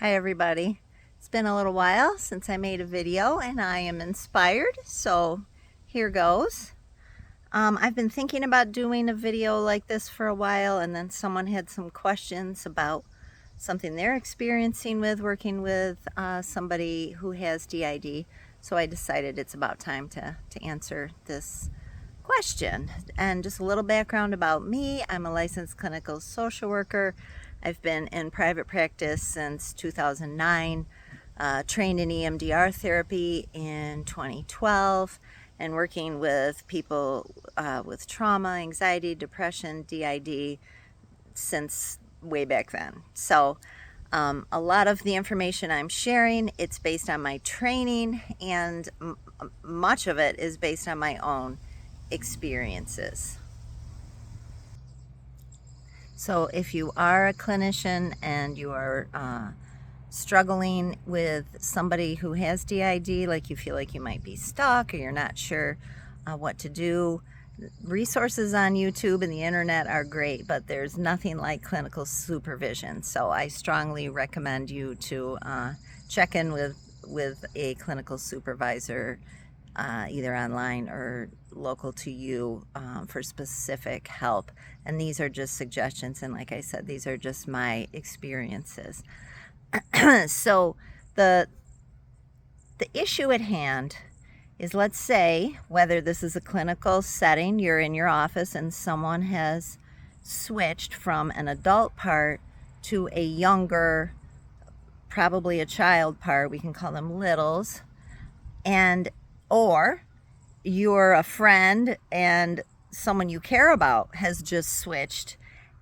Hi everybody. It's been a little while since I made a video and I am inspired, so here goes. I've been thinking about doing a video like this for a while, and then someone had some questions about something they're experiencing with working with somebody who has DID, so I decided it's about time to answer this question. And just a little background about me: I'm a licensed clinical social worker. I've been in private practice since 2009, trained in EMDR therapy in 2012, and working with people with trauma, anxiety, depression, DID since way back then. So a lot of the information I'm sharing, it's based on my training, and much of it is based on my own experiences. So if you are a clinician and you are struggling with somebody who has DID, like you feel like you might be stuck or you're not sure what to do, resources on YouTube and the internet are great, but there's nothing like clinical supervision. So I strongly recommend you to check in with a clinical supervisor, either online or local to you, for specific help. And these are just suggestions, and like I said, these are just my experiences. So the issue at hand is, let's say, whether this is a clinical setting, you're in your office and someone has switched from an adult part to a younger, probably a child part, we can call them littles, or you're a friend and someone you care about has just switched,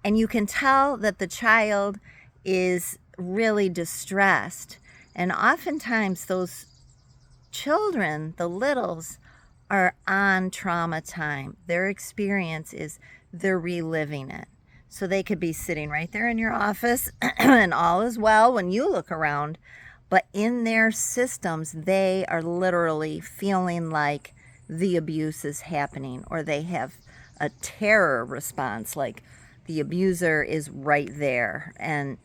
and you can tell that the child is really distressed. And oftentimes those children, the littles, are on trauma time. Their experience is they're reliving it. So they could be sitting right there in your office and all is well when you look around, but in their systems, they are literally feeling like the abuse is happening, or they have a terror response, like the abuser is right there. And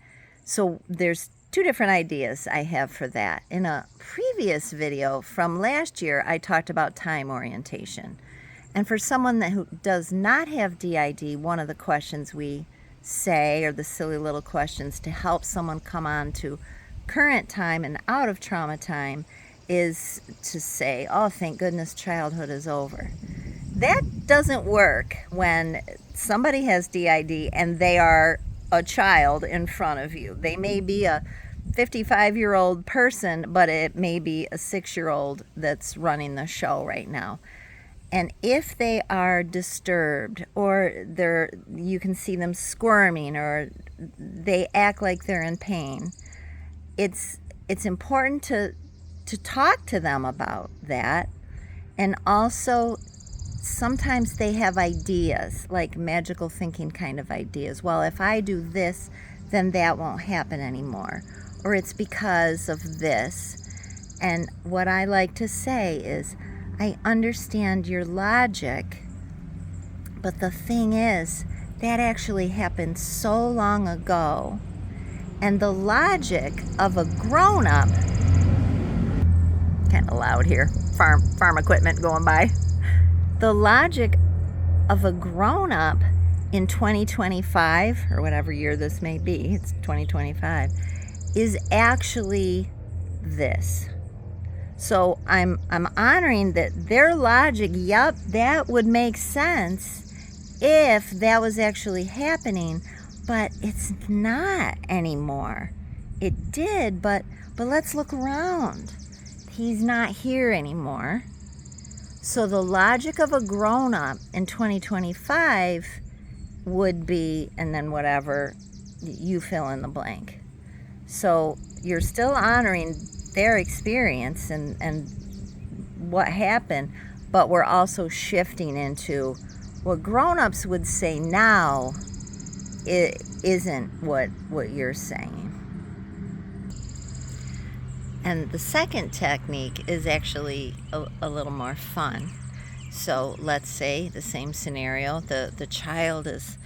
so there's two different ideas I have for that. In a previous video from last year, I talked about time orientation. And for someone who does not have DID, one of the questions we say, or the silly little questions to help someone come on to current time and out of trauma time, is to say, oh, thank goodness childhood is over. That doesn't work when somebody has DID and they are a child in front of you. They may be a 55-year-old person, but it may be a 6-year-old that's running the show right now. And if they are disturbed, or you can see them squirming, or they act like they're in pain, it's important to talk to them about that. And also, sometimes they have ideas, like magical thinking kind of ideas. Well, if I do this, then that won't happen anymore. Or it's because of this. And what I like to say is, I understand your logic, but the thing is, that actually happened so long ago. And the logic of a grown-up, kind of loud here, farm equipment going by. The logic of a grown-up in 2025, or whatever year this may be, it's 2025, is actually this. So I'm honoring that their logic, yep, that would make sense if that was actually happening, but it's not anymore. It did, but let's look around. He's not here anymore. So the logic of a grown-up in 2025 would be, and then whatever, you fill in the blank. So you're still honoring their experience and what happened, but we're also shifting into what grown-ups would say now. It isn't what you're saying. And the second technique is actually a little more fun. So let's say the same scenario, the child is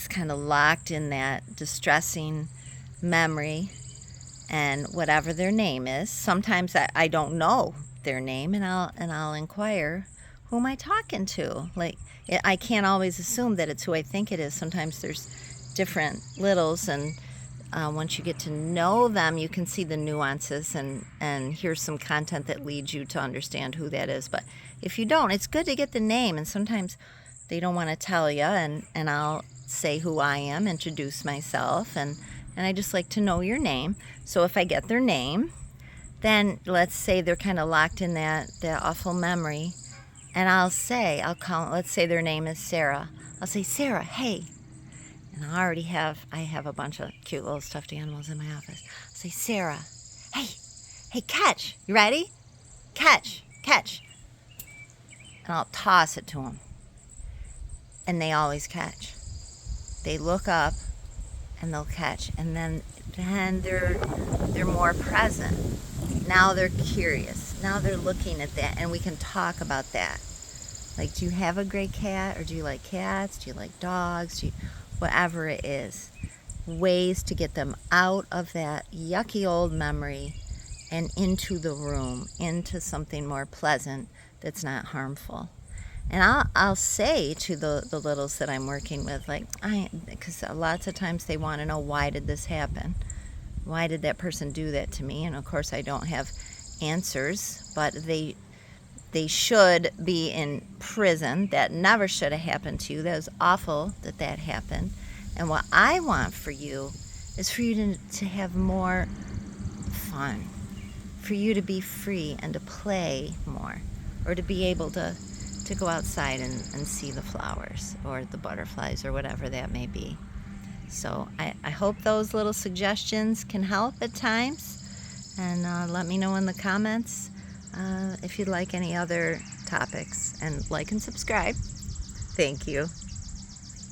kind of locked in that distressing memory, and whatever their name is. Sometimes I don't know their name, and I'll inquire, who am I talking to? Like, I can't always assume that it's who I think it is. Sometimes there's different littles, and once you get to know them, you can see the nuances, and here's some content that leads you to understand who that is. But if you don't, it's good to get the name, and sometimes they don't want to tell you, and I'll say who I am, introduce myself, and I just like to know your name. So if I get their name, then let's say they're kind of locked in that awful memory, and I'll call, let's say their name is Sarah. I'll say, Sarah, hey. And I have a bunch of cute little stuffed animals in my office. I'll say, Sarah, hey, catch. You ready? Catch. And I'll toss it to them. And they always catch. They look up and they'll catch. And then they're more present. Now they're curious. Now they're looking at that, and we can talk about that. Like, do you have a gray cat, or do you like cats? Do you like dogs? Whatever it is. Ways to get them out of that yucky old memory and into the room, into something more pleasant that's not harmful. And I'll say to the littles that I'm working with, like, because lots of times they want to know, why did this happen? Why did that person do that to me? And of course I don't have answers, but they should be in prison. That never should have happened to you. That was awful that happened. And what I want for you is for you to have more fun, for you to be free and to play more, or to be able to go outside and see the flowers or the butterflies or whatever that may be. So I hope those little suggestions can help at times, and let me know in the comments if you'd like any other topics, and like and subscribe. Thank you.